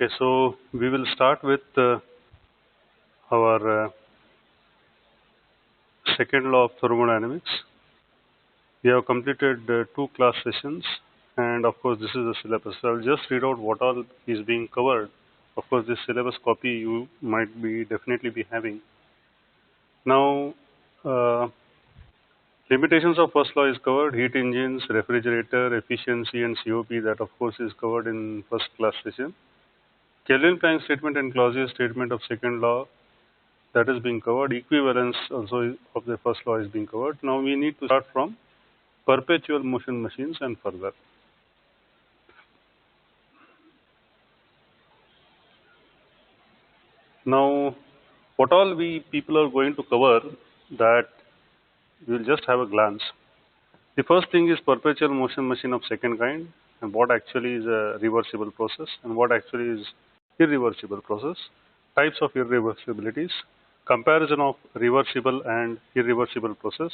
Okay, so we will start with our second law of thermodynamics. We have completed two class sessions, and of course, this is the syllabus. So I'll just read out what all is being covered. Of course, this syllabus copy you might be definitely be having. Now, limitations of first law is covered: heat engines, refrigerator, efficiency, and COP. That of course is covered in first class session. Kelvin-Planck statement and Clausius statement of second law, that is being covered. Equivalence also of the first law is being covered. Now we need to start from perpetual motion machines and further. Now, what all we people are going to cover, that we will just have a glance. The first thing is perpetual motion machine of second kind, and what actually is a reversible process and what actually is irreversible process, types of irreversibilities, comparison of reversible and irreversible process,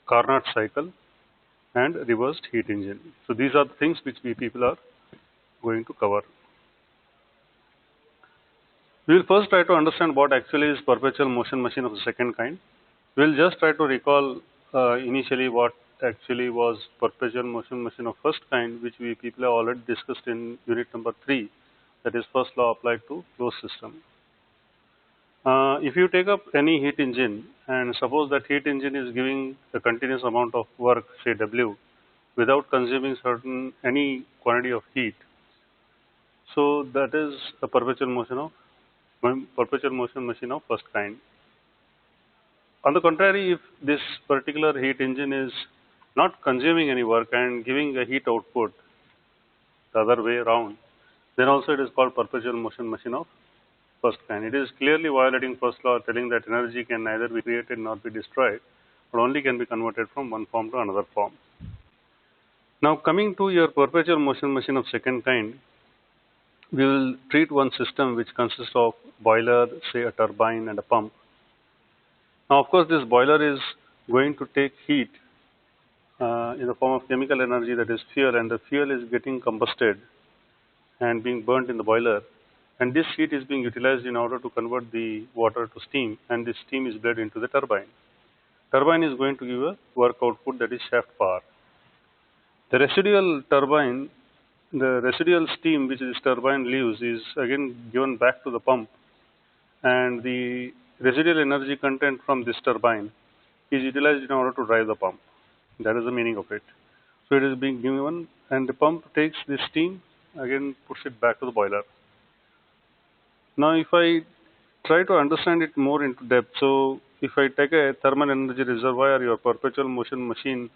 Carnot cycle, and reversed heat engine. So these are the things which we people are going to cover. We will first try to understand what actually is perpetual motion machine of the second kind. We will just try to recall initially what actually was perpetual motion machine of first kind, which we people have already discussed in unit number 3, that is first law applied to closed system. If you take up any heat engine and suppose that heat engine is giving a continuous amount of work, say W, without consuming any quantity of heat, so that is a perpetual motion machine of first kind. On the contrary, if this particular heat engine is not consuming any work and giving a heat output the other way around, then also it is called perpetual motion machine of first kind. It is clearly violating first law, telling that energy can neither be created nor be destroyed, but only can be converted from one form to another form. Now, coming to your perpetual motion machine of second kind, we will treat one system which consists of boiler, say a turbine and a pump. Now, of course, this boiler is going to take heat in the form of chemical energy, that is fuel, and the fuel is getting combusted and being burnt in the boiler, and this heat is being utilized in order to convert the water to steam, and this steam is bled into the turbine. Turbine is going to give a work output, that is shaft power. The residual steam which this turbine leaves is again given back to the pump, and the residual energy content from this turbine is utilized in order to drive the pump. That is the meaning of it. So it is being given, and the pump takes this steam, again puts it back to the boiler. Now, if I try to understand it more into depth, so if I take a thermal energy reservoir, your perpetual motion machine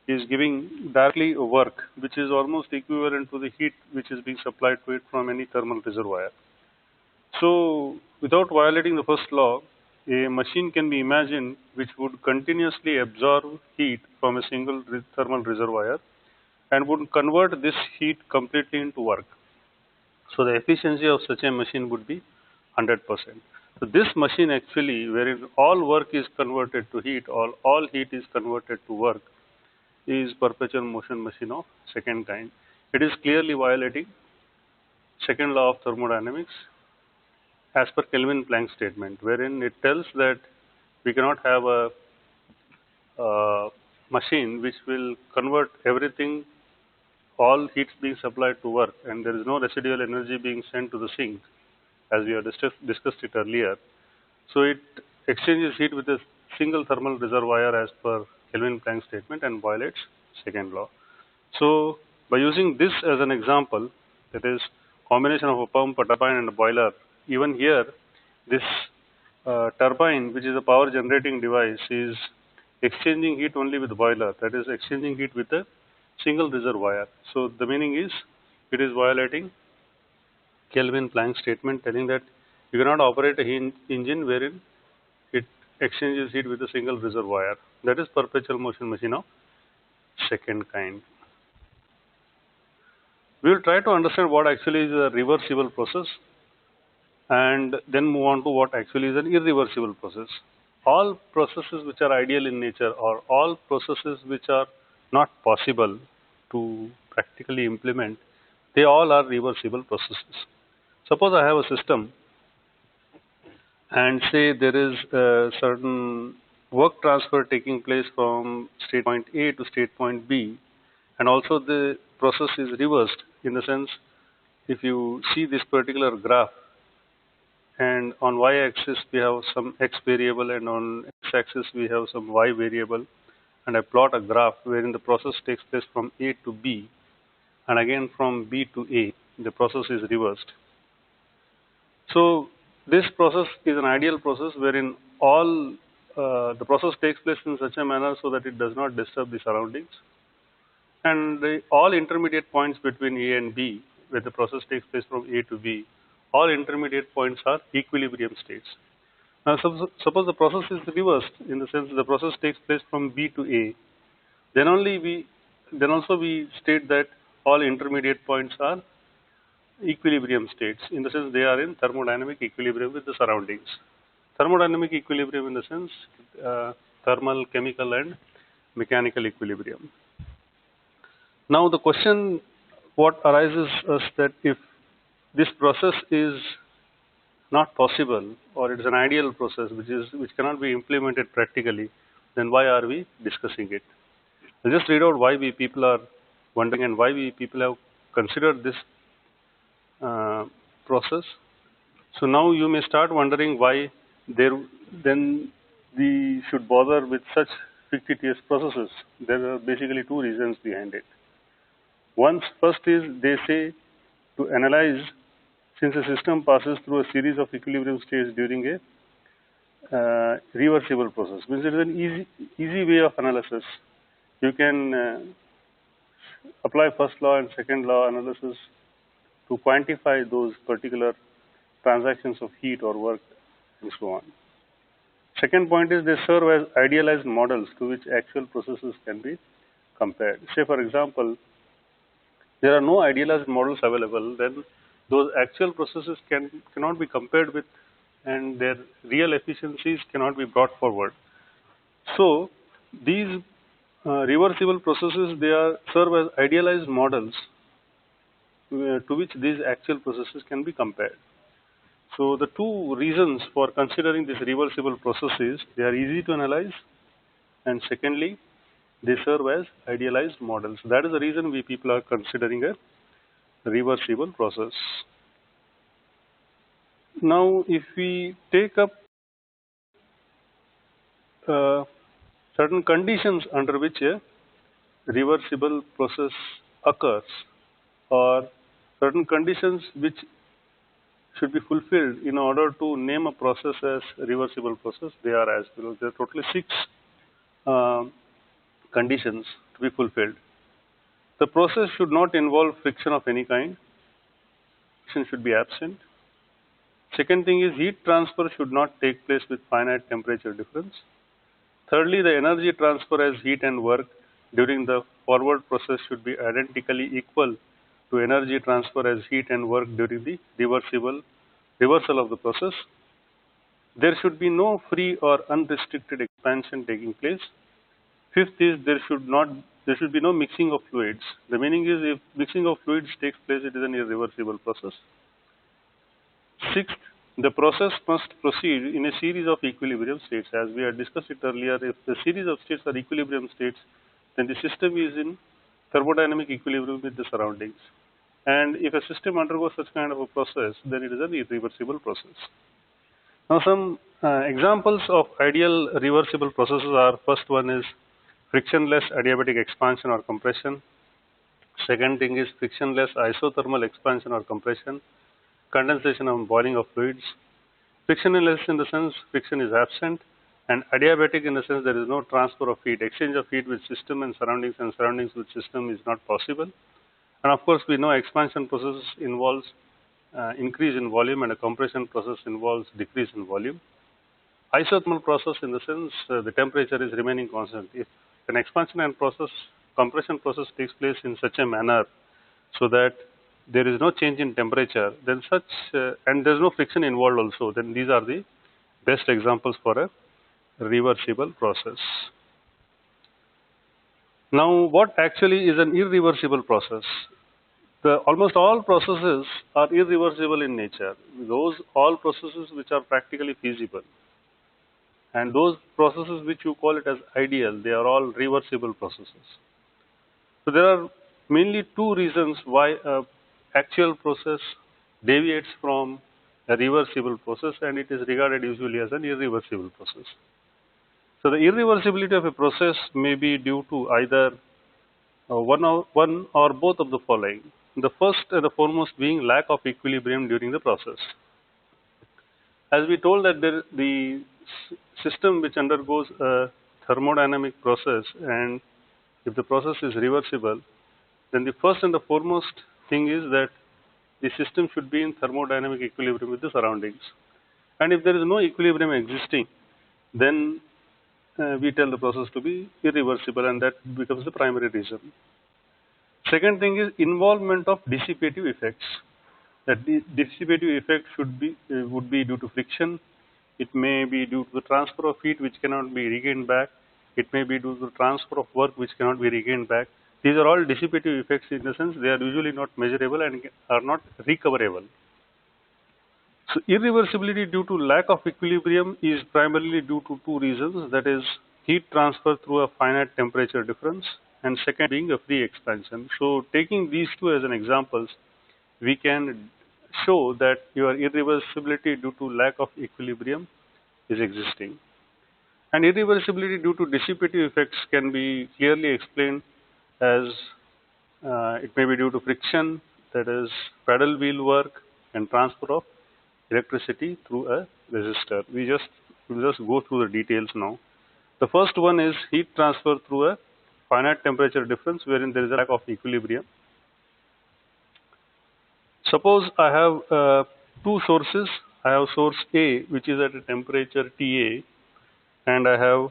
is giving directly a work which is almost equivalent to the heat which is being supplied to it from any thermal reservoir. So, without violating the first law, a machine can be imagined which would continuously absorb heat from a single thermal reservoir and would convert this heat completely into work. So, the efficiency of such a machine would be 100%. So, this machine actually, wherein all work is converted to heat, all heat is converted to work, is perpetual motion machine of second kind. It is clearly violating second law of thermodynamics as per Kelvin-Planck statement, wherein it tells that we cannot have a machine which will convert everything, all heat being supplied to work, and there is no residual energy being sent to the sink, as we have discussed it earlier. So it exchanges heat with a single thermal reservoir as per Kelvin-Planck statement and violates second law. So by using this as an example, that is combination of a pump, a turbine and a boiler, even here this turbine, which is a power generating device, is exchanging heat only with the boiler, that is exchanging heat with a single reservoir. So the meaning is it is violating Kelvin-Planck statement, telling that you cannot operate a engine wherein it exchanges heat with a single reservoir. That is perpetual motion machine of second kind. We will try to understand what actually is a reversible process and then move on to what actually is an irreversible process. All processes which are ideal in nature, or all processes which are not possible to practically implement, they all are reversible processes. Suppose I have a system and say there is a certain work transfer taking place from state point A to state point B, and also the process is reversed in the sense, if you see this particular graph, and on y-axis we have some x variable and on x-axis we have some y variable, and I plot a graph wherein the process takes place from A to B and again from B to A, the process is reversed. So this process is an ideal process wherein all the process takes place in such a manner so that it does not disturb the surroundings, and all intermediate points between A and B, where the process takes place from A to B, all intermediate points are equilibrium states. Now suppose the process is reversed, in the sense the process takes place from B to A, then also we state that all intermediate points are equilibrium states, in the sense they are in thermodynamic equilibrium with the surroundings. Thermodynamic equilibrium in the sense thermal, chemical and mechanical equilibrium. Now the question what arises is that if this process is not possible, or it is an ideal process which cannot be implemented practically, then why are we discussing it? I'll just read out why we people are wondering and why we people have considered this process. So now you may start wondering why then we should bother with such fictitious processes. There are basically two reasons behind it. First is, they say, to analyze, since a system passes through a series of equilibrium states during a reversible process, means it is an easy way of analysis. You can apply first law and second law analysis to quantify those particular transactions of heat or work and so on. Second point is, they serve as idealized models to which actual processes can be compared. Say for example, there are no idealized models available, then those actual processes cannot be compared with, and their real efficiencies cannot be brought forward. So these reversible processes, they serve as idealized models to which these actual processes can be compared. So the two reasons for considering this reversible process is, they are easy to analyze, and secondly, they serve as idealized models. That is the reason we people are considering a reversible process. Now if we take up certain conditions under which a reversible process occurs, or certain conditions which should be fulfilled in order to name a process as a reversible process, they are as below. There are totally 6 conditions to be fulfilled. The process should not involve friction of any kind. Friction should be absent. Second thing is, heat transfer should not take place with finite temperature difference. Thirdly, the energy transfer as heat and work during the forward process should be identically equal to energy transfer as heat and work during the reversal of the process. There should be no free or unrestricted expansion taking place. Fifth is, there should be no mixing of fluids. The meaning is, if mixing of fluids takes place, it is an irreversible process. Sixth, the process must proceed in a series of equilibrium states. As we had discussed it earlier, if the series of states are equilibrium states, then the system is in thermodynamic equilibrium with the surroundings. And if a system undergoes such kind of a process, then it is an irreversible process. Now some examples of ideal reversible processes are, first one is frictionless adiabatic expansion or compression. Second thing is frictionless isothermal expansion or compression, condensation and boiling of fluids. Frictionless in the sense friction is absent, and adiabatic in the sense there is no transfer of heat. Exchange of heat with system and surroundings with system is not possible. And of course we know expansion process involves increase in volume, and a compression process involves decrease in volume. Isothermal process in the sense the temperature is remaining constant. If an expansion and compression process takes place in such a manner so that there is no change in temperature, then and there is no friction involved also, then these are the best examples for a reversible process. Now what actually is an irreversible process? Almost all processes are irreversible in nature. Those all processes which are practically feasible, and those processes which you call it as ideal, they are all reversible processes. So there are mainly two reasons why a actual process deviates from a reversible process, and it is regarded usually as an irreversible process. So the irreversibility of a process may be due to either one or both of the following. The first and the foremost being lack of equilibrium during the process. As we told that the system which undergoes a thermodynamic process, and if the process is reversible, then the first and the foremost thing is that the system should be in thermodynamic equilibrium with the surroundings. And if there is no equilibrium existing, then we tell the process to be irreversible, and that becomes the primary reason. Second thing is involvement of dissipative effects. That the dissipative effect would be due to friction. It may be due to the transfer of heat which cannot be regained back. It may be due to the transfer of work which cannot be regained back. These are all dissipative effects in the sense they are usually not measurable and are not recoverable. So irreversibility due to lack of equilibrium is primarily due to two reasons, that is heat transfer through a finite temperature difference, and second being a free expansion. So taking these two as an examples, we can show that your irreversibility due to lack of equilibrium is existing. And irreversibility due to dissipative effects can be clearly explained as it may be due to friction, that is paddle wheel work and transfer of electricity through a resistor. We'll just go through the details now. The first one is heat transfer through a finite temperature difference wherein there is a lack of equilibrium. Suppose I have two sources. I have source A which is at a temperature TA, and I have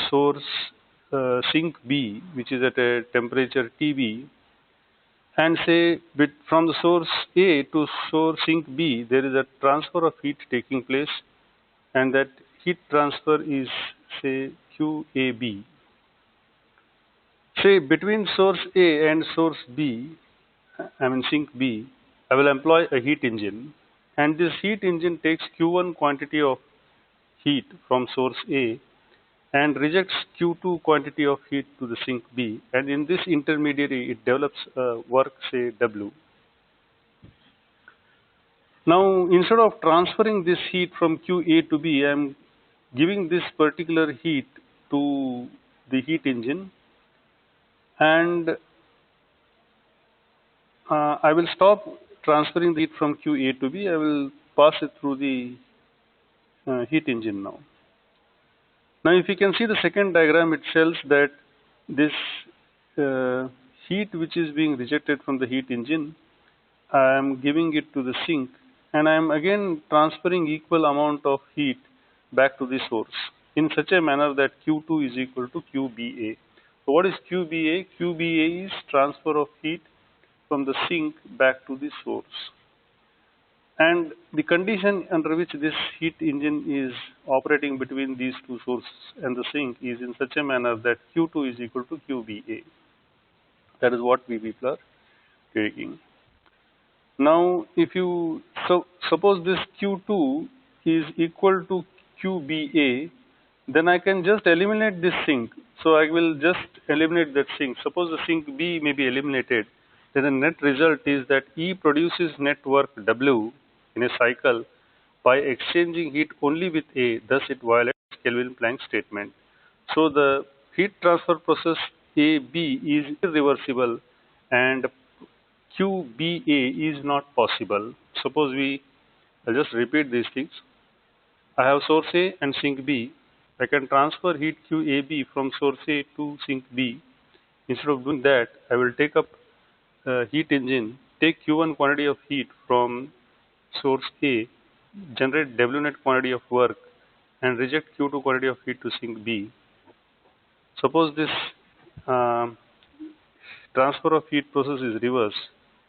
source sink B which is at a temperature TB, and say from the source A to source sink B there is a transfer of heat taking place, and that heat transfer is say QAB. Say between source A and source B, I mean sink B, I will employ a heat engine, and this heat engine takes Q1 quantity of heat from source A and rejects Q2 quantity of heat to the sink B, and in this intermediary it develops work say W. Now instead of transferring this heat from QA to B, I am giving this particular heat to the heat engine, and I will stop transferring the heat from QA to B. I will pass it through the heat engine now. Now if you can see the second diagram, it shows that this heat which is being rejected from the heat engine, I am giving it to the sink, and I am again transferring equal amount of heat back to the source in such a manner that Q2 is equal to QBA. So what is QBA? QBA is transfer of heat from the sink back to the source. And the condition under which this heat engine is operating between these two sources and the sink is in such a manner that Q2 is equal to QBA. That is what we people are taking. Now, if you suppose this Q2 is equal to QBA, then I can just eliminate this sink. So I will just eliminate that sink. Suppose the sink B may be eliminated, then the net result is that E produces net work W in a cycle by exchanging heat only with A, thus it violates Kelvin-Planck statement. So the heat transfer process AB is irreversible and QBA is not possible. Suppose I'll just repeat these things. I have source A and sink B. I can transfer heat QAB from source A to sink B. Instead of doing that, I will take up heat engine, take Q1 quantity of heat from source A, generate W net quantity of work, and reject Q2 quantity of heat to sink B. Suppose this transfer of heat process is reversed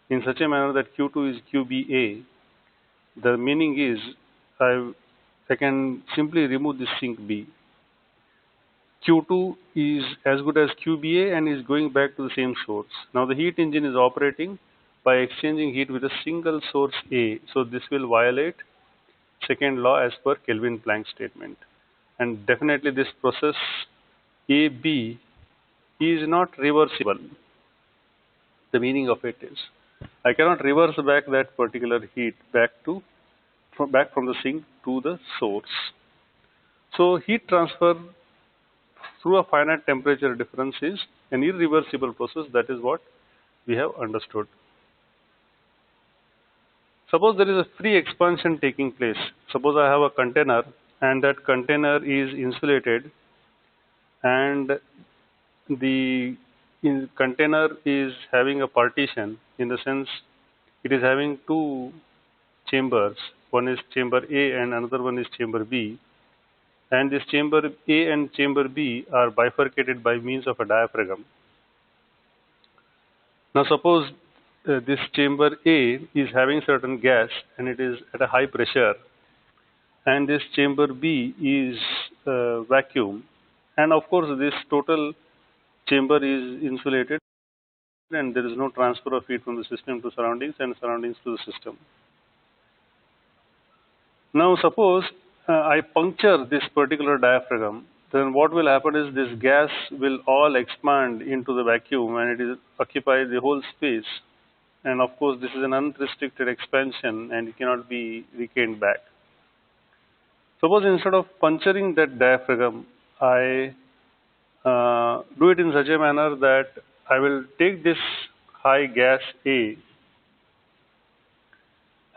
in such a manner that Q2 is QBA. The meaning is I can simply remove this sink B. Q2 is as good as QBA and is going back to the same source. Now the heat engine is operating by exchanging heat with a single source A. So this will violate second law as per Kelvin Planck statement. And definitely this process AB is not reversible. The meaning of it is I cannot reverse back that particular heat back from the sink to the source. So heat transfer through a finite temperature difference is an irreversible process. That is what we have understood. Suppose there is a free expansion taking place. Suppose I have a container and that container is insulated and the container is having a partition, in the sense it is having two chambers. One is chamber A and another one is chamber B. And this chamber A and chamber B are bifurcated by means of a diaphragm. Now suppose this chamber A is having certain gas and it is at a high pressure, and this chamber B is vacuum, and of course this total chamber is insulated and there is no transfer of heat from the system to surroundings and surroundings to the system. Now suppose I puncture this particular diaphragm, then what will happen is this gas will all expand into the vacuum and it will occupy the whole space, and of course this is an unrestricted expansion and it cannot be regained back. Suppose instead of puncturing that diaphragm, I do it in such a manner that I will take this high gas A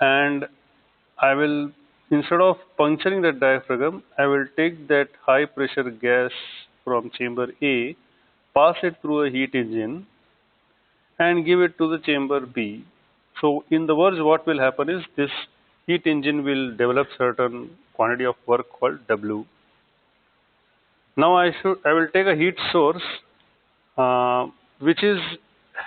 and I will, instead of puncturing that diaphragm, I will take that high pressure gas from chamber A, pass it through a heat engine and give it to the chamber B. So in the words, what will happen is this heat engine will develop certain quantity of work called W. Now I will take a heat source which is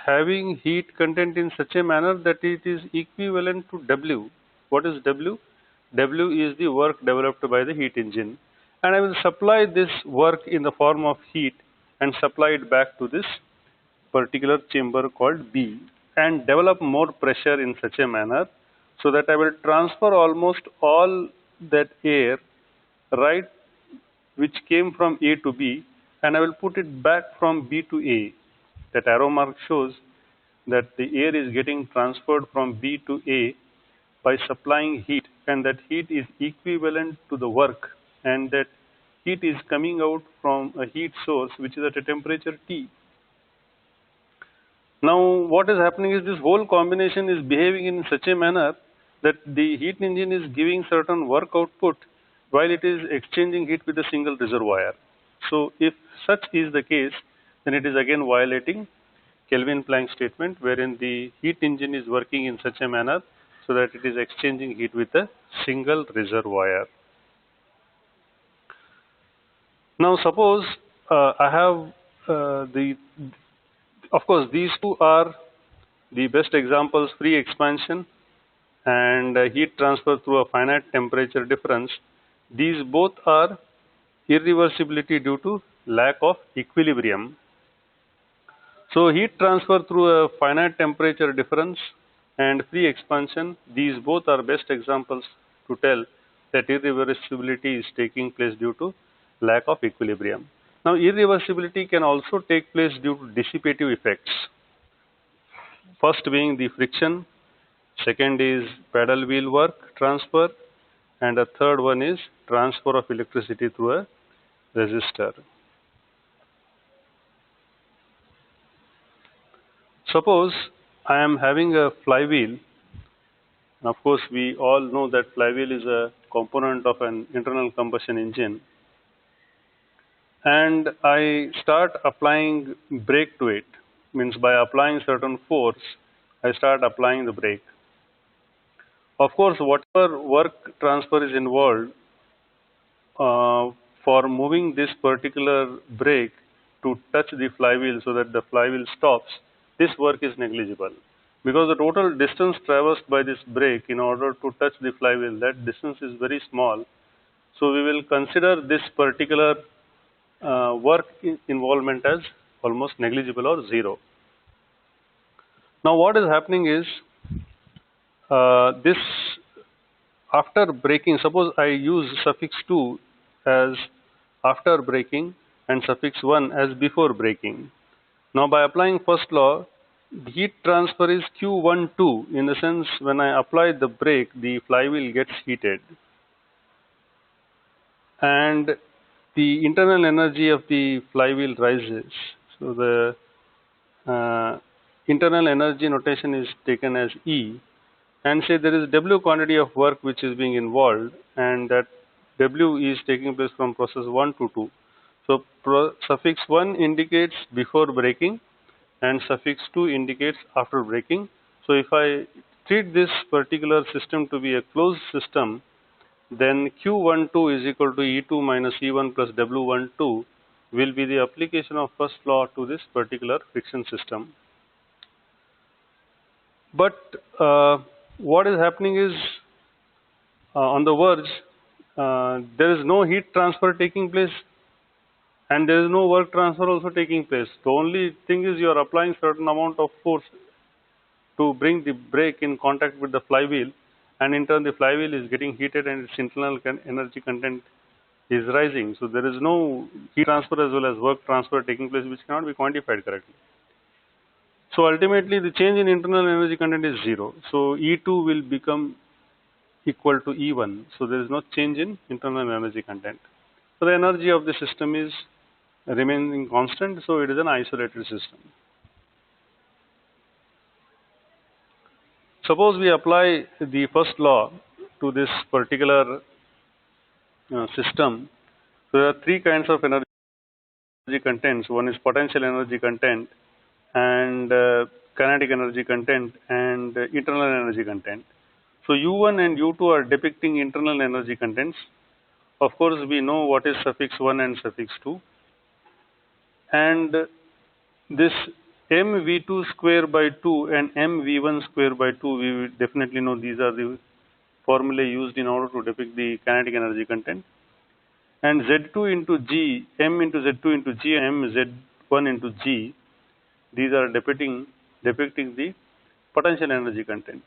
having heat content in such a manner that it is equivalent to W. What is W? W is the work developed by the heat engine, and I will supply this work in the form of heat and supply it back to this particular chamber called B and develop more pressure in such a manner so that I will transfer almost all that air, right, which came from A to B, and I will put it back from B to A. That arrow mark shows that the air is getting transferred from B to A by supplying heat, and that heat is equivalent to the work, and that heat is coming out from a heat source which is at a temperature T. Now what is happening is this whole combination is behaving in such a manner that the heat engine is giving certain work output while it is exchanging heat with a single reservoir. So if such is the case, then it is again violating Kelvin Planck statement, wherein the heat engine is working in such a manner so that it is exchanging heat with a single reservoir. Now suppose I have of course these two are the best examples, free expansion and heat transfer through a finite temperature difference. These both are irreversibility due to lack of equilibrium. So heat transfer through a finite temperature difference and free expansion, these both are best examples to tell that irreversibility is taking place due to lack of equilibrium. Now irreversibility can also take place due to dissipative effects. First being the friction, second is paddle wheel work transfer, and a third one is transfer of electricity through a resistor. Suppose I am having a flywheel. Of course, we all know that flywheel is a component of an internal combustion engine, and I start applying brake to it. Means by applying certain force, I start applying the brake. Of course, whatever work transfer is involved for moving this particular brake to touch the flywheel so that the flywheel stops, this work is negligible, because the total distance traversed by this brake in order to touch the flywheel, that distance is very small. So we will consider this particular work involvement as almost negligible or zero. Now what is happening is this after braking, suppose I use suffix 2 as after braking and suffix 1 as before braking. Now by applying first law, the heat transfer is Q12, in the sense when I apply the brake, the flywheel gets heated and the internal energy of the flywheel rises. So the internal energy notation is taken as E, and say there is W quantity of work which is being involved, and that W is taking place from process 1 to 2. So suffix 1 indicates before braking and suffix 2 indicates after braking. So if I treat this particular system to be a closed system, then Q12 is equal to E2 minus E1 plus W12 will be the application of first law to this particular friction system. But what is happening is on the verge, there is no heat transfer taking place and there is no work transfer also taking place. The only thing is you are applying certain amount of force to bring the brake in contact with the flywheel, and in turn the flywheel is getting heated and its internal energy content is rising. So there is no heat transfer as well as work transfer taking place, which cannot be quantified correctly. So ultimately the change in internal energy content is 0. So E2 will become equal to E1. So there is no change in internal energy content. So the energy of the system is remaining constant, so it is an isolated system. Suppose we apply the first law to this particular system. So there are three kinds of energy contents. One is potential energy content, and kinetic energy content, and internal energy content. So U1 and U2 are depicting internal energy contents. Of course, we know what is suffix 1 and suffix 2. And this mv2 square by 2 and mv1 square by 2, we definitely know these are the formulae used in order to depict the kinetic energy content. And Z2 into G, M into Z2 into G, and M Z1 into G, these are depicting the potential energy content.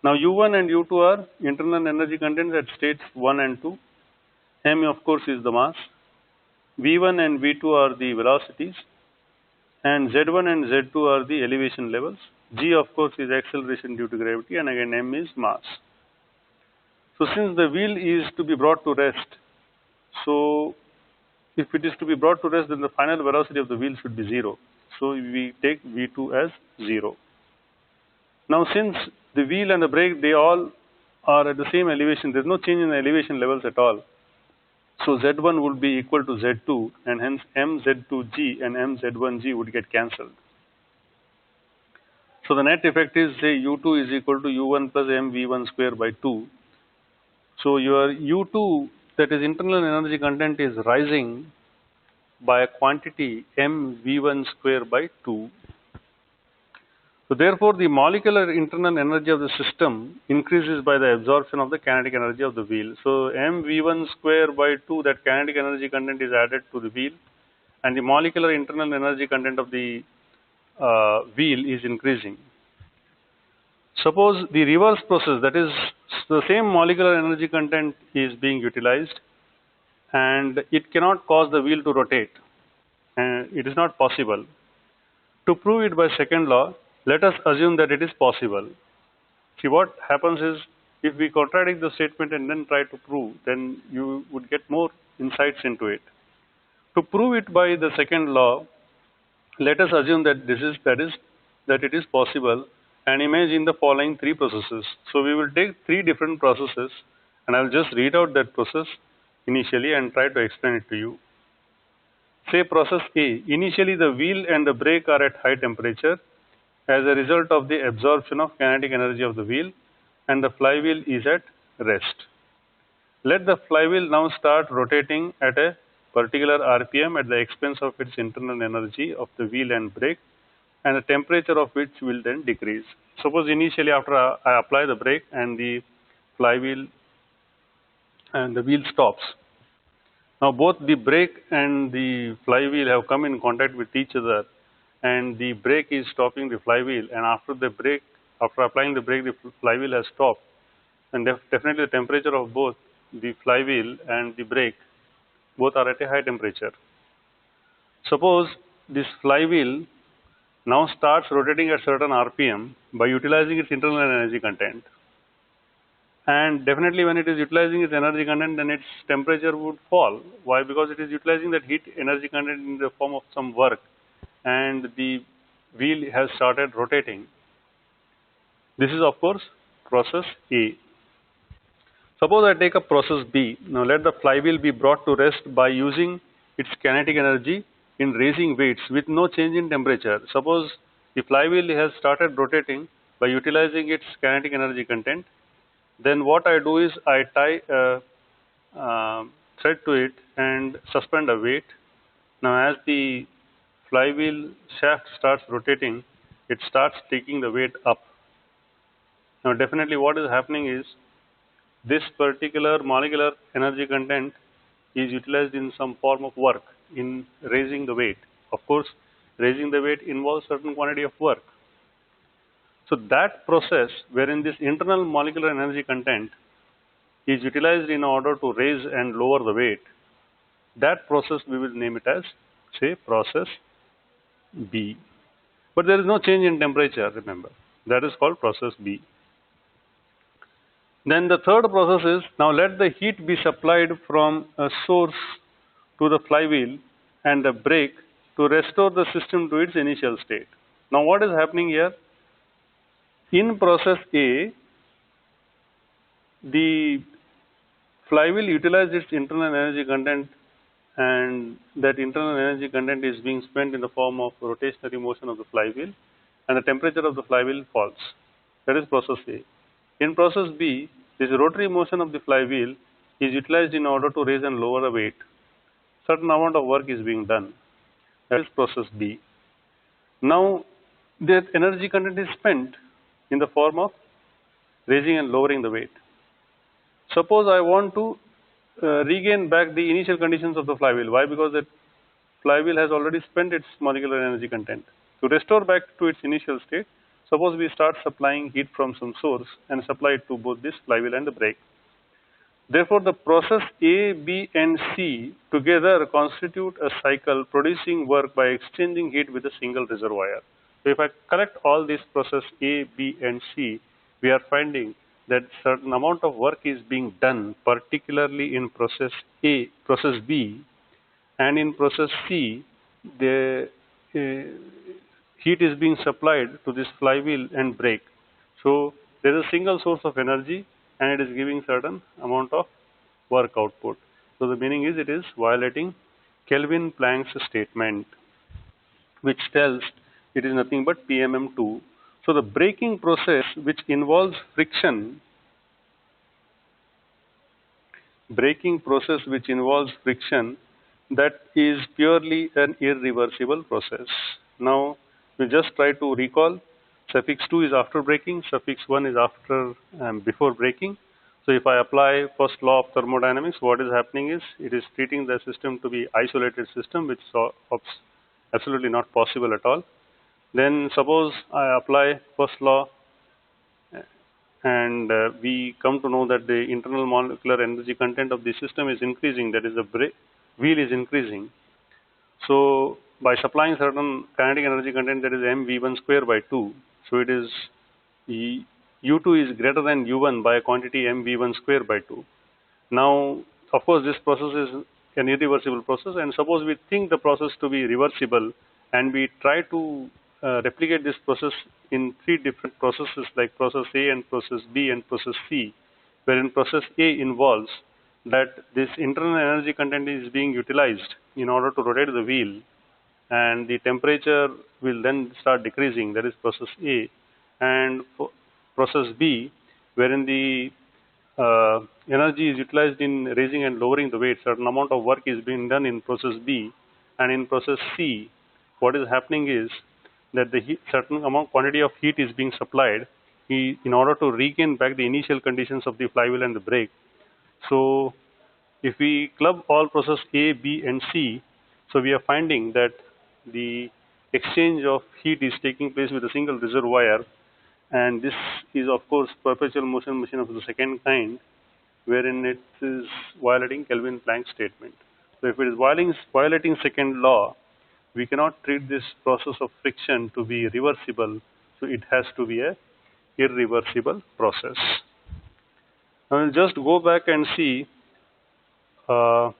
Now U1 and U2 are internal energy contents at states 1 and 2. M of course is the mass. V1 and V2 are the velocities, and Z1 and Z2 are the elevation levels. G of course is acceleration due to gravity, and again M is mass. So since the wheel is to be brought to rest, so if it is to be brought to rest, then the final velocity of the wheel should be 0. So we take V2 as 0. Now since the wheel and the brake, they all are at the same elevation, there is no change in the elevation levels at all. So Z1 would be equal to Z2, and hence MZ2G and MZ1G would get cancelled. So the net effect is, say, U2 is equal to U1 plus MV1 square by 2. So your U2, that is internal energy content, is rising by a quantity MV1 square by 2. So therefore the molecular internal energy of the system increases by the absorption of the kinetic energy of the wheel. So mv1 square by 2, that kinetic energy content is added to the wheel, and the molecular internal energy content of the wheel is increasing. Suppose the reverse process, that is the same molecular energy content is being utilized and it cannot cause the wheel to rotate, and it is not possible. To prove it by second law, let us assume that it is possible. See, what happens is, if we contradict the statement and then try to prove, then you would get more insights into it. To prove it by the second law, let us assume that it is possible, and imagine the following three processes. So we will take three different processes, and I will just read out that process initially and try to explain it to you. Say process A. Initially the wheel and the brake are at high temperature as a result of the absorption of kinetic energy of the wheel, and the flywheel is at rest. Let the flywheel now start rotating at a particular RPM at the expense of its internal energy of the wheel and brake, and the temperature of which will then decrease. Suppose initially after I apply the brake and the flywheel and the wheel stops. Now both the brake and the flywheel have come in contact with each other, and the brake is stopping the flywheel, and after applying the brake, the flywheel has stopped, and definitely the temperature of both the flywheel and the brake both are at a high temperature. Suppose this flywheel now starts rotating at certain RPM by utilizing its internal energy content. And definitely when it is utilizing its energy content, then its temperature would fall. Why? Because it is utilizing that heat energy content in the form of some work, and the wheel has started rotating. This is of course process A. Suppose I take up process B. Now let the flywheel be brought to rest by using its kinetic energy in raising weights with no change in temperature. Suppose the flywheel has started rotating by utilizing its kinetic energy content. Then what I do is I tie a thread to it and suspend a weight. Now as the flywheel shaft starts rotating, it starts taking the weight up. Now definitely what is happening is this particular molecular energy content is utilized in some form of work in raising the weight. Of course, raising the weight involves certain quantity of work. So that process wherein this internal molecular energy content is utilized in order to raise and lower the weight, that process we will name it as, say, process B. But there is no change in temperature, remember. That is called process B. Then the third process is, now let the heat be supplied from a source to the flywheel and the brake to restore the system to its initial state. Now what is happening here? In process A, the flywheel utilizes its internal energy content, and that internal energy content is being spent in the form of rotationary motion of the flywheel, and the temperature of the flywheel falls. That is process A. In process B, this rotary motion of the flywheel is utilized in order to raise and lower the weight. Certain amount of work is being done. That is process B. Now, that energy content is spent in the form of raising and lowering the weight. Suppose I want to regain back the initial conditions of the flywheel. Why? Because the flywheel has already spent its molecular energy content. To restore back to its initial state, suppose we start supplying heat from some source and supply it to both this flywheel and the brake. Therefore, the process A, B and C together constitute a cycle producing work by exchanging heat with a single reservoir. So if I collect all these process A, B and C, we are finding that certain amount of work is being done, particularly in process A, process B, and in process C, the heat is being supplied to this flywheel and brake. So there is a single source of energy, and it is giving certain amount of work output. So the meaning is it is violating Kelvin Planck's statement, which tells it is nothing but PMM2. So the braking process which involves friction, that is purely an irreversible process. Now we just try to recall, suffix 2 is after braking, suffix 1 is after before braking. So if I apply first law of thermodynamics, what is happening is it is treating the system to be isolated system, which is absolutely not possible at all. Then suppose I apply first law and we come to know that the internal molecular energy content of the system is increasing, that is the wheel is increasing. So by supplying certain kinetic energy content, that is mv1 square by 2, so it is u2 is greater than u1 by a quantity mv1 square by 2. Now of course this process is an irreversible process, and suppose we think the process to be reversible and we try to replicate this process in three different processes like process A and process B and process C, wherein process A involves that this internal energy content is being utilized in order to rotate the wheel, and the temperature will then start decreasing, that is process A, and process B, wherein the energy is utilized in raising and lowering the weight, certain amount of work is being done in process B, and in process C, what is happening is that the certain amount quantity of heat is being supplied in order to regain back the initial conditions of the flywheel and the brake. So if we club all process A, B and C, so we are finding that the exchange of heat is taking place with a single reservoir, and this is of course perpetual motion machine of the second kind, wherein it is violating Kelvin-Planck statement. So if it is violating second law, we cannot treat this process of friction to be reversible, so it has to be a irreversible process. Now we'll just go back and see uh,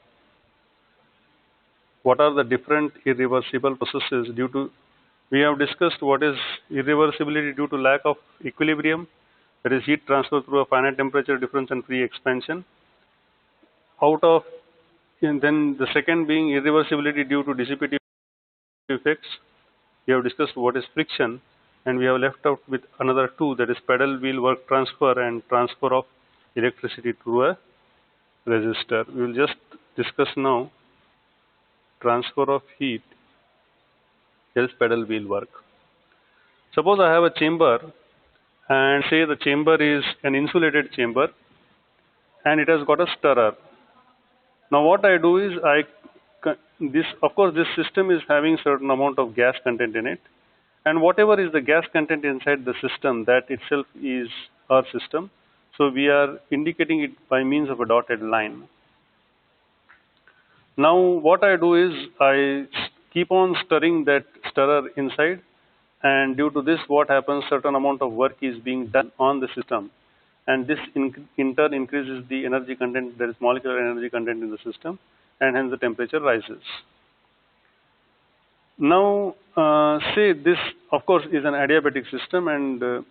what are the different irreversible processes due to, we have discussed what is irreversibility due to lack of equilibrium, that is heat transfer through a finite temperature difference and free expansion. Out of, and then the second being irreversibility due to dissipative effects. We have discussed what is friction, and we have left out with another two, that is pedal wheel work transfer and transfer of electricity through a resistor. We will just discuss now transfer of heat, that is pedal wheel work. Suppose I have a chamber, and say the chamber is an insulated chamber and it has got a stirrer. Now what I do is this, of course this system is having certain amount of gas content in it, and whatever is the gas content inside the system, that itself is our system. So we are indicating it by means of a dotted line. Now what I do is I keep on stirring that stirrer inside, and due to this what happens, certain amount of work is being done on the system, and this in turn increases the energy content, that is molecular energy content in the system, and hence the temperature rises. Now say this of course is an adiabatic system, and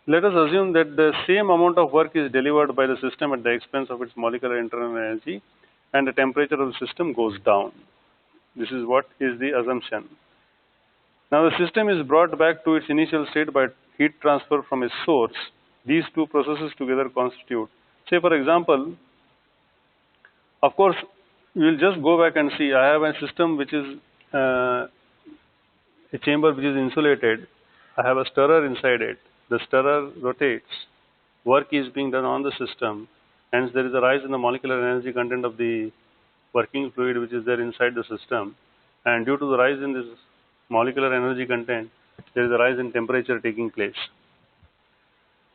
let us assume that the same amount of work is delivered by the system at the expense of its molecular internal energy, and the temperature of the system goes down. This is what is the assumption. Now the system is brought back to its initial state by heat transfer from its source. These two processes together constitute, say for example, of course we will just go back and see, I have a system which is a chamber which is insulated. I have a stirrer inside it. The stirrer rotates. Work is being done on the system. Hence there is a rise in the molecular energy content of the working fluid which is there inside the system. And due to the rise in this molecular energy content, there is a rise in temperature taking place.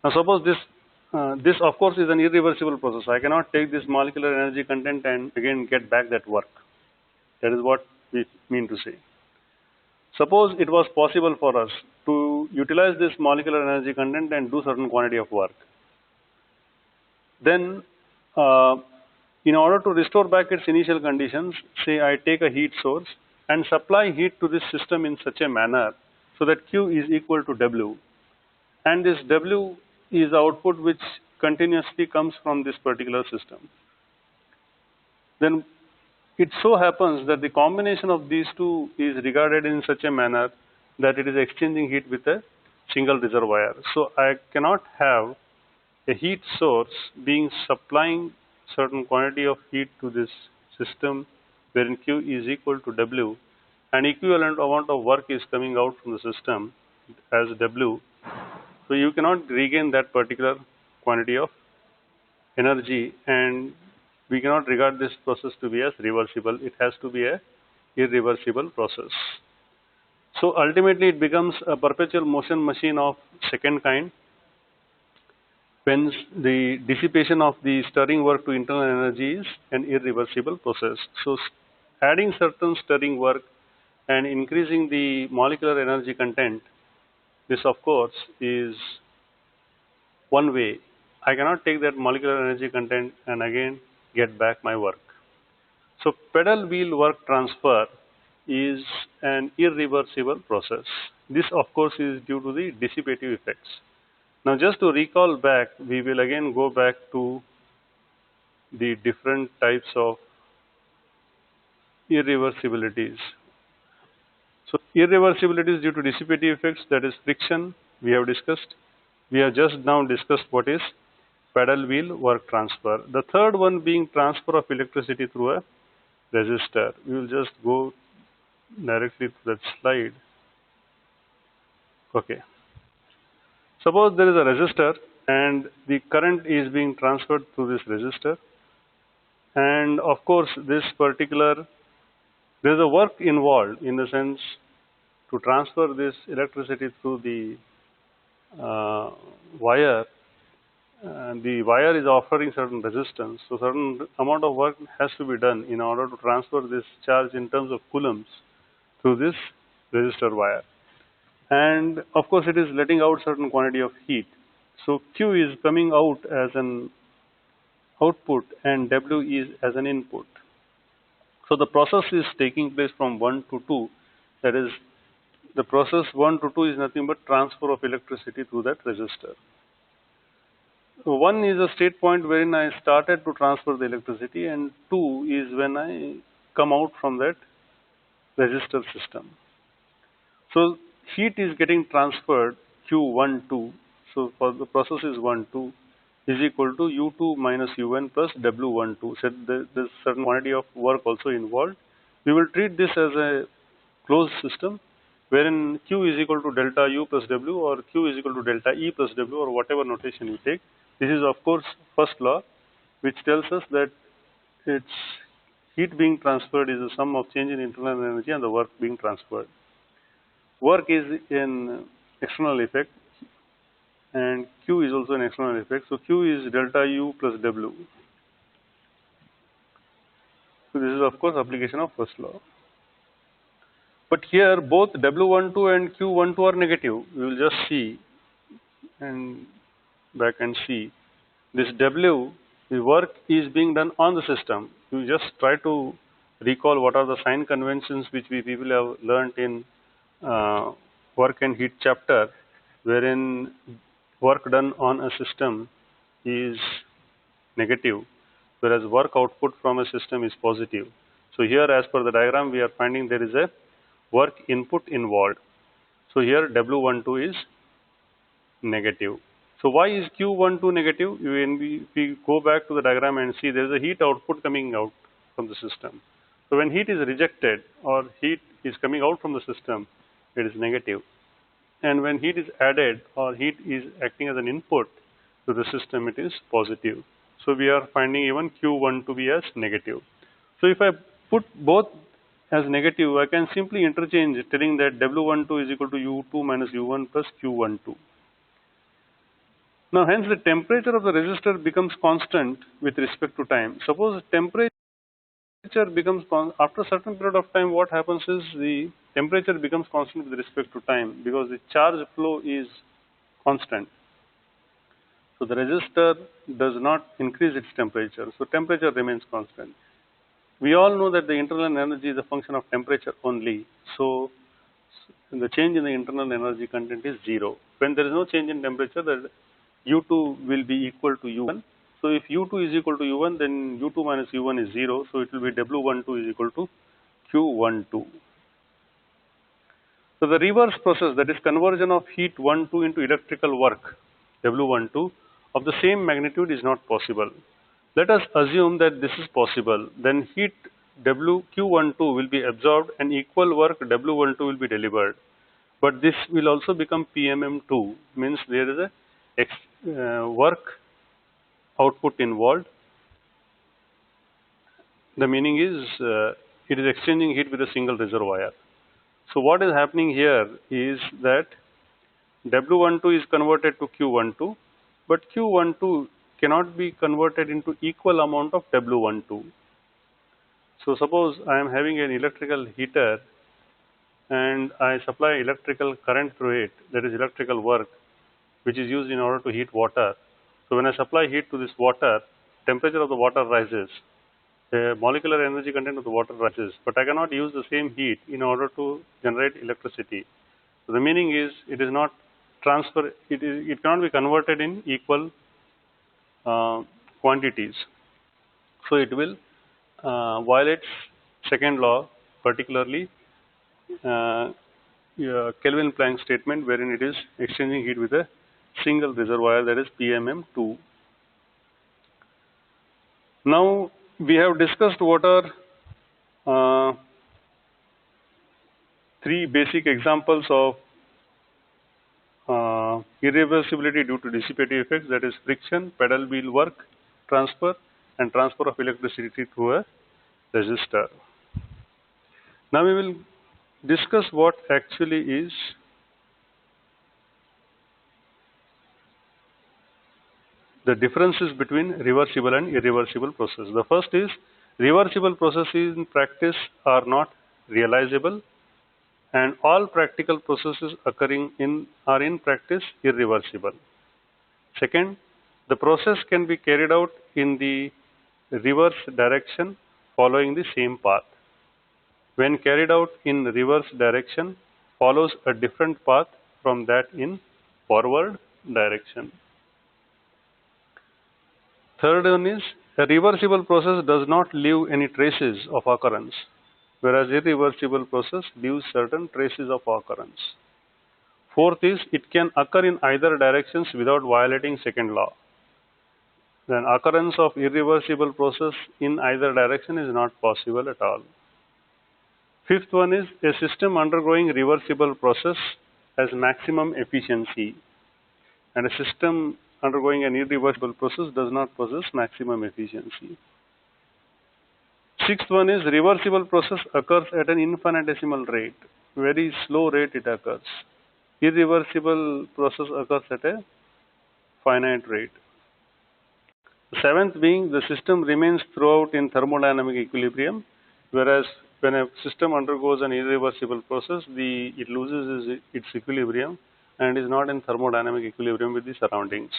Now suppose this of course is an irreversible process. I cannot take this molecular energy content and again get back that work. That is what we mean to say. Suppose it was possible for us to utilize this molecular energy content and do certain quantity of work. Then in order to restore back its initial conditions, say I take a heat source and supply heat to this system in such a manner so that Q is equal to W, and this W is the output which continuously comes from this particular system. Then it so happens that the combination of these two is regarded in such a manner that it is exchanging heat with a single reservoir. So I cannot have a heat source being supplying certain quantity of heat to this system wherein Q is equal to W, and equivalent amount of work is coming out from the system as W. So you cannot regain that particular quantity of energy, and we cannot regard this process to be as reversible. It has to be a irreversible process. So ultimately it becomes a perpetual motion machine of second kind, when the dissipation of the stirring work to internal energy is an irreversible process. So adding certain stirring work and increasing the molecular energy content, this of course is one way. I cannot take that molecular energy content and again get back my work. So pedal wheel work transfer is an irreversible process. This of course is due to the dissipative effects. Now just to recall back, we will again go back to the different types of irreversibilities. So irreversibilities due to dissipative effects, that is friction, we have discussed. We have just now discussed what is pedal wheel work transfer. The third one being transfer of electricity through a resistor. We will just go directly to that slide. Okay. Suppose there is a resistor and the current is being transferred through this resistor, and of course this particular, there is a work involved in the sense to transfer this electricity through the wire, the wire is offering certain resistance, so certain amount of work has to be done in order to transfer this charge in terms of coulombs through this resistor wire. And of course it is letting out certain quantity of heat. So Q is coming out as an output and W is as an input. So the process is taking place from 1 to 2, that is, the process 1 to 2 is nothing but transfer of electricity through that resistor. So 1 is a state point wherein I started to transfer the electricity, and 2 is when I come out from that resistor system. So heat is getting transferred Q12, so for the process is 1-2 is equal to U2 minus UN plus W12. So there's certain quantity of work also involved. We will treat this as a closed system wherein Q is equal to delta U plus W, or Q is equal to delta E plus W, or whatever notation you take. This is of course first law, which tells us that its heat being transferred is the sum of change in internal energy and the work being transferred. Work is an external effect and Q is also an external effect. So Q is delta U plus W. So this is of course application of first law. But here both W12 and Q12 are negative. We will just see and back and see. This W, the work is being done on the system. You just try to recall what are the sign conventions which we people have learnt in work and heat chapter, wherein work done on a system is negative, whereas work output from a system is positive. So here, as per the diagram, we are finding there is a work input involved. So here W12 is negative. So why is Q12 negative? When we go back to the diagram and see, there is a heat output coming out from the system. So when heat is rejected or heat is coming out from the system, it is negative. And when heat is added or heat is acting as an input to the system, it is positive. So we are finding even Q1 to be as negative. So if I put both as negative, I can simply interchange telling that W12 is equal to U2 minus U1 plus Q12. Now hence the temperature of the resistor becomes constant with respect to time. Suppose temperature becomes after a certain period of time, what happens is the temperature becomes constant with respect to time because the charge flow is constant. So the resistor does not increase its temperature, so temperature remains constant. We all know that the internal energy is a function of temperature only, so the change in the internal energy content is 0. When there is no change in temperature, the U2 will be equal to U1. So if U2 is equal to U1, then U2 minus U1 is 0, so it will be W12 is equal to Q12. So the reverse process, that is conversion of heat 12 into electrical work W12 of the same magnitude, is not possible. Let us assume that this is possible. Then heat Q12 will be absorbed and equal work W12 will be delivered. But this will also become PMM2, means there is a work output involved. The meaning is it is exchanging heat with a single reservoir. So what is happening here is that W12 is converted to Q12, but Q12 cannot be converted into equal amount of W12. So suppose I am having an electrical heater and I supply electrical current through it, that is electrical work, which is used in order to heat water. So when I supply heat to this water, temperature of the water rises, the molecular energy content of the water rises, but I cannot use the same heat in order to generate electricity. So the meaning is it is not transfer, it cannot be converted in equal quantities. So it will violate second law, particularly Kelvin Planck statement, wherein it is exchanging heat with a single reservoir, that is PMM2. Now we have discussed what are three basic examples of irreversibility due to dissipative effects, that is friction, pedal wheel work transfer, and transfer of electricity through a resistor. Now we will discuss what actually is the differences between reversible and irreversible process. The first is reversible processes in practice are not realizable, and all practical processes occurring are in practice irreversible. Second, the process can be carried out in the reverse direction following the same path. When carried out in reverse direction, follows a different path from that in forward direction. Third one is a reversible process does not leave any traces of occurrence, whereas irreversible process leaves certain traces of occurrence. Fourth is it can occur in either directions without violating second law. Then occurrence of irreversible process in either direction is not possible at all. Fifth one is a system undergoing reversible process has maximum efficiency, and a system undergoing an irreversible process does not possess maximum efficiency. Sixth one is reversible process occurs at an infinitesimal rate, very slow rate it occurs. Irreversible process occurs at a finite rate. The seventh being the system remains throughout in thermodynamic equilibrium, whereas when a system undergoes an irreversible process, it loses its equilibrium and is not in thermodynamic equilibrium with the surroundings.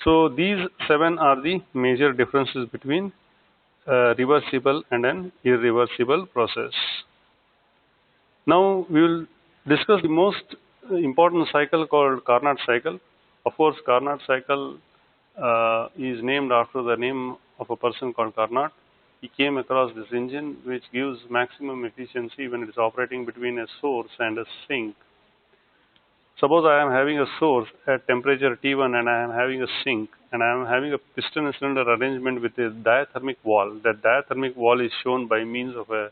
So these 7 are the major differences between reversible and an irreversible process. Now we will discuss the most important cycle called Carnot cycle. Of course, Carnot cycle is named after the name of a person called Carnot. He came across this engine which gives maximum efficiency when it is operating between a source and a sink. Suppose I am having a source at temperature T1 and I am having a sink and I am having a piston and cylinder arrangement with a diathermic wall. That diathermic wall is shown by means of a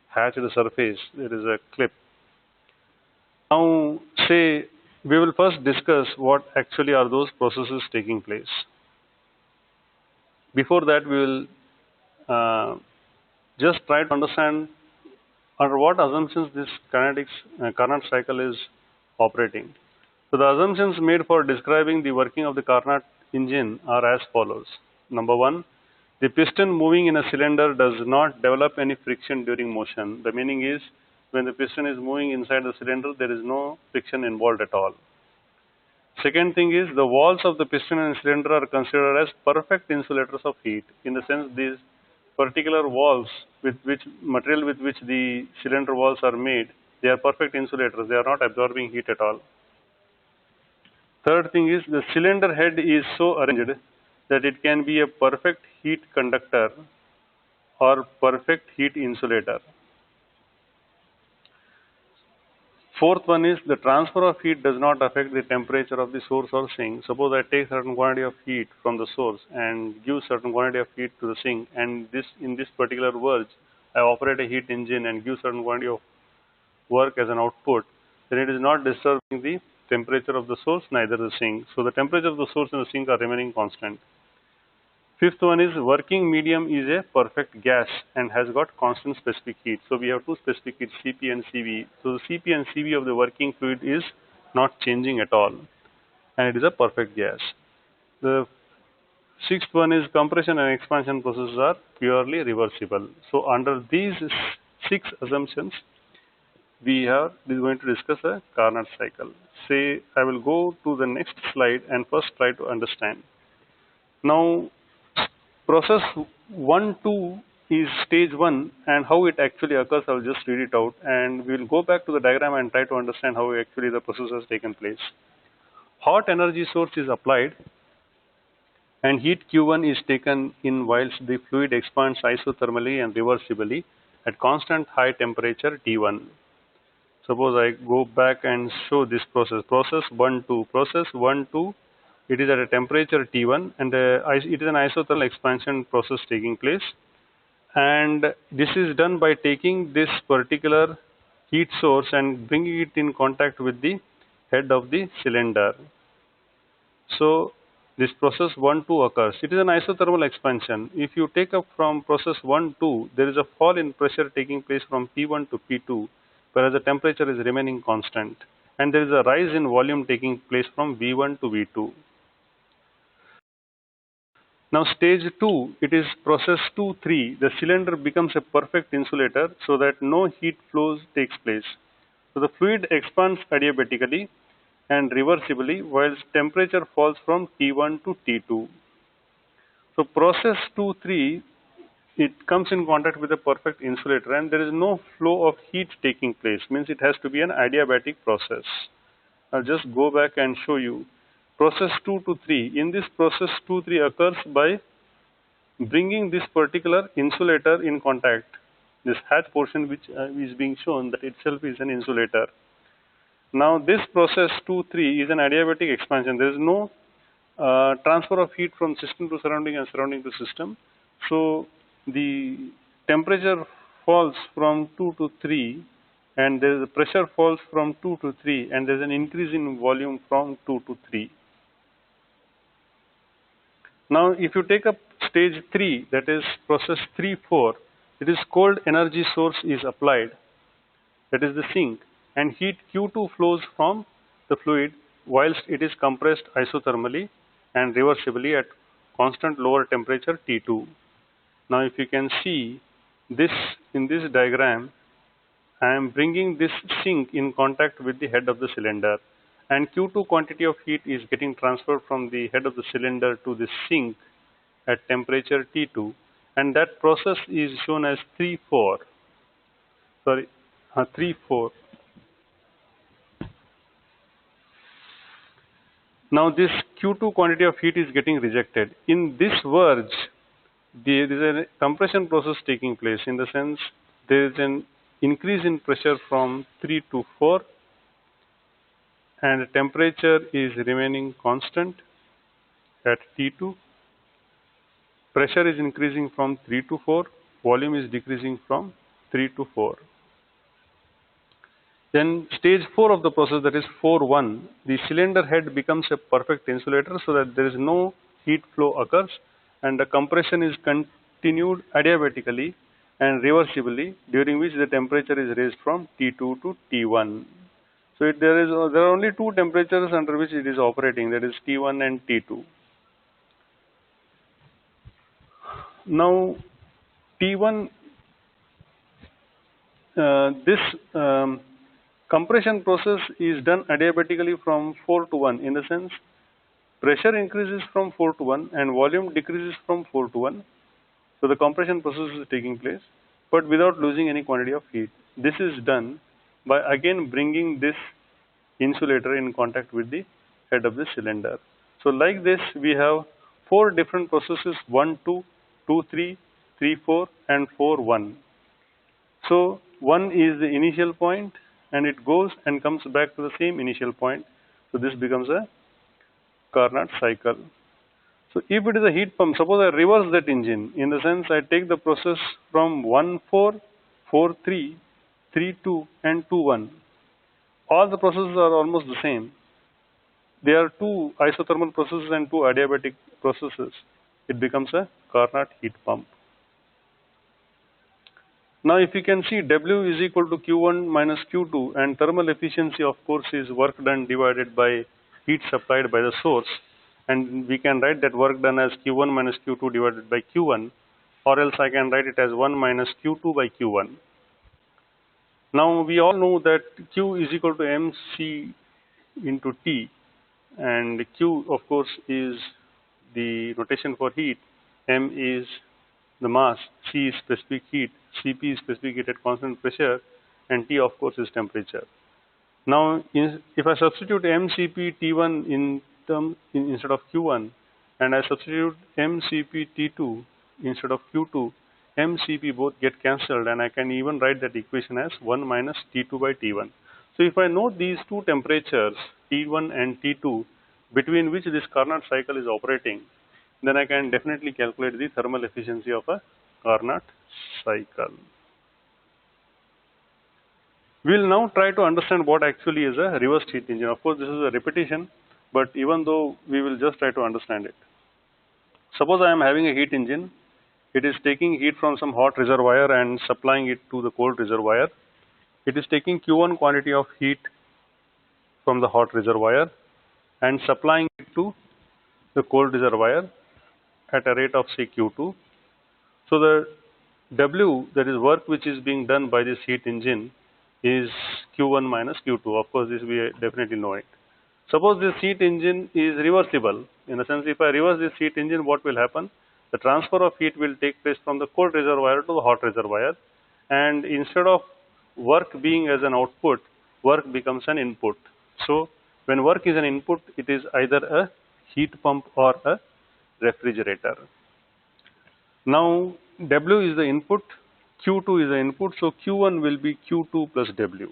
hatched surface. There is a clip. Now say we will first discuss what actually are those processes taking place. Before that we will just try to understand under what assumptions this Carnot cycle is operating. So the assumptions made for describing the working of the Carnot engine are as follows. Number one, the piston moving in a cylinder does not develop any friction during motion. The meaning is when the piston is moving inside the cylinder, there is no friction involved at all. Second thing is the walls of the piston and cylinder are considered as perfect insulators of heat. In the sense these particular walls material with which the cylinder walls are made, they are perfect insulators. They are not absorbing heat at all. Third thing is the cylinder head is so arranged that it can be a perfect heat conductor or perfect heat insulator. Fourth one is the transfer of heat does not affect the temperature of the source or sink. Suppose I take certain quantity of heat from the source and give certain quantity of heat to the sink, and in this particular verge I operate a heat engine and give certain quantity of work as an output, then it is not disturbing the temperature of the source, neither the sink. So the temperature of the source and the sink are remaining constant. Fifth one is working medium is a perfect gas and has got constant specific heat. So we have two specific heats, Cp and Cv. So the Cp and Cv of the working fluid is not changing at all, and it is a perfect gas. The sixth one is compression and expansion processes are purely reversible. So under these 6 assumptions, we are going to discuss a Carnot cycle. Say I will go to the next slide and first try to understand. Now process 1-2 is stage 1, and how it actually occurs I will just read it out, and we will go back to the diagram and try to understand how actually the process has taken place. Hot energy source is applied and heat Q1 is taken in whilst the fluid expands isothermally and reversibly at constant high temperature T1. Suppose I go back and show this process. Process 1-2. Process 1-2, it is at a temperature T1 and it is an isothermal expansion process taking place. And this is done by taking this particular heat source and bringing it in contact with the head of the cylinder. So this process 1-2 occurs. It is an isothermal expansion. If you take up from process 1-2, there is a fall in pressure taking place from P1 to P2. whereas the temperature is remaining constant, and there is a rise in volume taking place from V1 to V2. Now stage 2, it is process 2-3. The cylinder becomes a perfect insulator so that no heat flows takes place. So the fluid expands adiabatically and reversibly whilst temperature falls from T1 to T2. So process 2-3, it comes in contact with a perfect insulator and there is no flow of heat taking place, means it has to be an adiabatic process. I'll just go back and show you. Process 2 to 3. In this process 2-3 occurs by bringing this particular insulator in contact. This hatch portion which is being shown, that itself is an insulator. Now this process 2-3 is an adiabatic expansion. There is no transfer of heat from system to surrounding and surrounding to system. So the temperature falls from 2 to 3 and there is a pressure falls from 2 to 3 and there is an increase in volume from 2 to 3. Now if you take up stage 3, that is process 3-4, it is cold energy source is applied, that is the sink, and heat Q2 flows from the fluid whilst it is compressed isothermally and reversibly at constant lower temperature T2. Now if you can see this in this diagram, I am bringing this sink in contact with the head of the cylinder, and Q2 quantity of heat is getting transferred from the head of the cylinder to the sink at temperature T2, and that process is shown as 3-4. Sorry, 3-4. Now this Q2 quantity of heat is getting rejected. In this verge, there is a compression process taking place, in the sense there is an increase in pressure from 3 to 4 and the temperature is remaining constant at T2. Pressure is increasing from 3 to 4, volume is decreasing from 3 to 4. Then stage 4 of the process, that is 4-1, the cylinder head becomes a perfect insulator so that there is no heat flow occurs and the compression is continued adiabatically and reversibly, during which the temperature is raised from T2 to T1. So there are only two temperatures under which it is operating, that is T1 and T2. Now T1, this compression process is done adiabatically from 4 to 1, in the sense pressure increases from 4 to 1 and volume decreases from 4 to 1. So the compression process is taking place, but without losing any quantity of heat. This is done by again bringing this insulator in contact with the head of the cylinder. So like this we have 4 different processes: 1-2, 2-3, 3-4 and 4-1. So 1 is the initial point and it goes and comes back to the same initial point. So this becomes a Carnot cycle. So if it is a heat pump, suppose I reverse that engine, in the sense I take the process from 1-4, 4-3, 3-2 and 2-1. All the processes are almost the same. There are 2 isothermal processes and 2 adiabatic processes. It becomes a Carnot heat pump. Now if you can see, W is equal to Q1 minus Q2, and thermal efficiency of course is work done divided by heat supplied by the source, and we can write that work done as Q1 minus Q2 divided by Q1, or else I can write it as 1 minus Q2 by Q1. Now we all know that Q is equal to mc into T, and Q of course is the notation for heat, m is the mass, C is specific heat, Cp is specific heat at constant pressure, and T of course is temperature. Now if I substitute mCp T1 instead of Q1, and I substitute mCp T2 instead of Q2, mCp both get cancelled, and I can even write that equation as 1 minus T2 by T1. So if I know these two temperatures, T1 and T2, between which this Carnot cycle is operating, then I can definitely calculate the thermal efficiency of a Carnot cycle. We will now try to understand what actually is a reversed heat engine. Of course, this is a repetition, but even though we will just try to understand it. Suppose I am having a heat engine. It is taking heat from some hot reservoir and supplying it to the cold reservoir. It is taking Q1 quantity of heat from the hot reservoir and supplying it to the cold reservoir at a rate of say Q2. So the W, that is work which is being done by this heat engine, is Q1 minus Q2. Of course, this we definitely know it. Suppose this heat engine is reversible. In a sense, if I reverse this heat engine, what will happen? The transfer of heat will take place from the cold reservoir to the hot reservoir, and instead of work being as an output, work becomes an input. So when work is an input, it is either a heat pump or a refrigerator. Now W is the input, Q2 is the input, so Q1 will be Q2 plus W,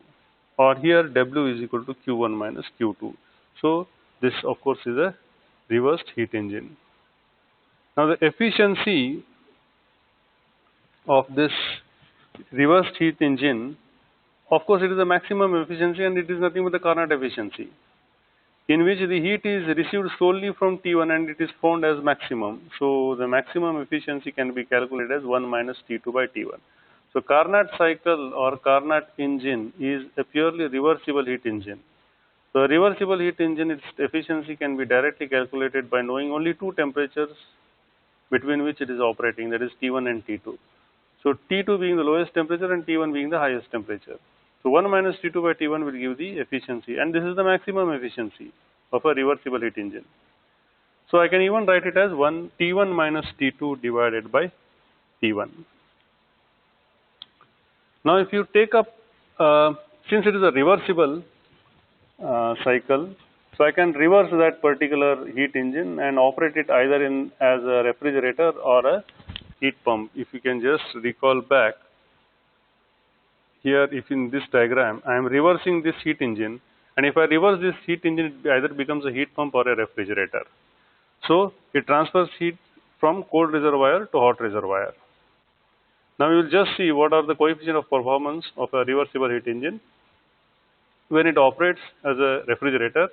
or here W is equal to Q1 minus Q2. So this of course is a reversed heat engine. Now the efficiency of this reversed heat engine, of course it is the maximum efficiency, and it is nothing but the Carnot efficiency, in which the heat is received solely from T1 and it is found as maximum. So the maximum efficiency can be calculated as 1 minus T2 by T1. So Carnot cycle or Carnot engine is a purely reversible heat engine. So a reversible heat engine, its efficiency can be directly calculated by knowing only two temperatures between which it is operating, that is T1 and T2. So T2 being the lowest temperature and T1 being the highest temperature. So 1 minus T2 by T1 will give the efficiency, and this is the maximum efficiency of a reversible heat engine. So I can even write it as T1 minus T2 divided by T1. Now if you take up, since it is a reversible cycle, so I can reverse that particular heat engine and operate it either in as a refrigerator or a heat pump. If you can just recall back, here if in this diagram I am reversing this heat engine, and if I reverse this heat engine, it either becomes a heat pump or a refrigerator. So it transfers heat from cold reservoir to hot reservoir. Now you will just see what are the coefficient of performance of a reversible heat engine when it operates as a refrigerator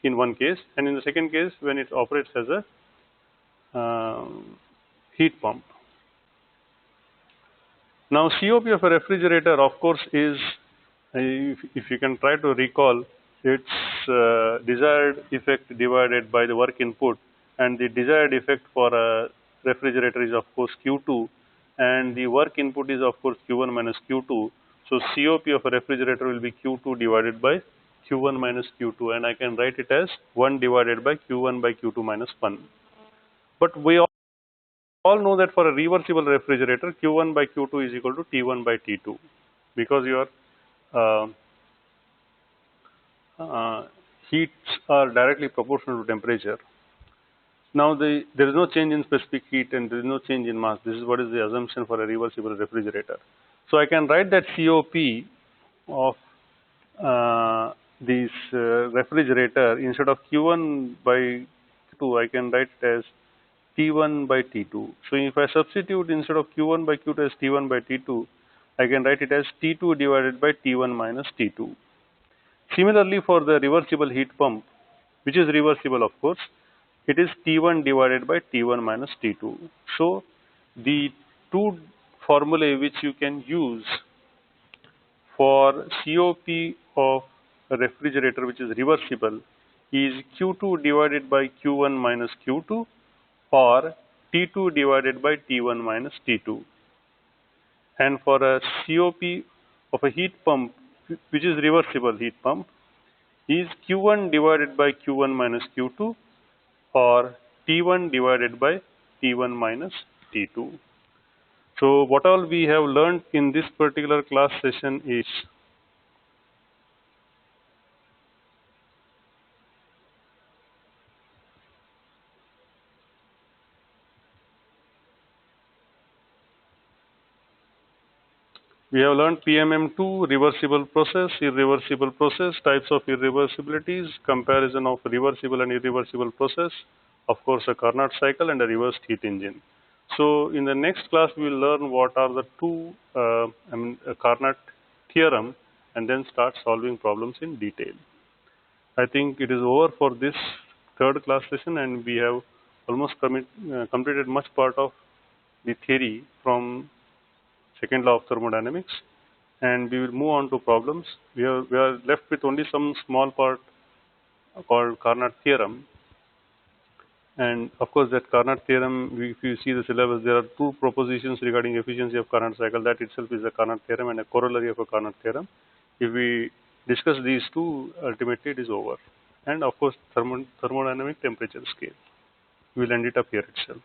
in one case, and in the second case when it operates as a heat pump. Now COP of a refrigerator, of course, is, if you can try to recall, its desired effect divided by the work input, and the desired effect for a refrigerator is of course Q2, and the work input is of course Q1 minus Q2. So COP of a refrigerator will be Q2 divided by Q1 minus Q2, and I can write it as 1 divided by Q1 by Q2 minus 1. But we all know that for a reversible refrigerator, Q1 by Q2 is equal to T1 by T2, because your heats are directly proportional to temperature. Now there is no change in specific heat and there is no change in mass. This is what is the assumption for a reversible refrigerator. So I can write that COP of this refrigerator, instead of Q1 by Q2, I can write it as T1 by T2. So if I substitute instead of Q1 by Q2 as T1 by T2, I can write it as T2 divided by T1 minus T2. Similarly, for the reversible heat pump, which is reversible of course, it is T1 divided by T1 minus T2. So the two formulae which you can use for COP of a refrigerator which is reversible is Q2 divided by Q1 minus Q2 or T2 divided by T1 minus T2. And for a COP of a heat pump which is reversible heat pump is Q1 divided by Q1 minus Q2 or T1 divided by T1 minus T2. So what all we have learned in this particular class session is we have learned PMM2, reversible process, irreversible process, types of irreversibilities, comparison of reversible and irreversible process, of course a Carnot cycle and a reversed heat engine. So in the next class we will learn what are the two Carnot theorem and then start solving problems in detail. I think it is over for this third class session, and we have almost completed much part of the theory from second law of thermodynamics. and we will move on to problems. We are left with only some small part called Carnot theorem. And of course, that Carnot theorem, if you see the syllabus, there are two propositions regarding efficiency of Carnot cycle. That itself is a Carnot theorem and a corollary of a Carnot theorem. If we discuss these two, ultimately it is over. And of course, thermodynamic temperature scale. We will end it up here itself.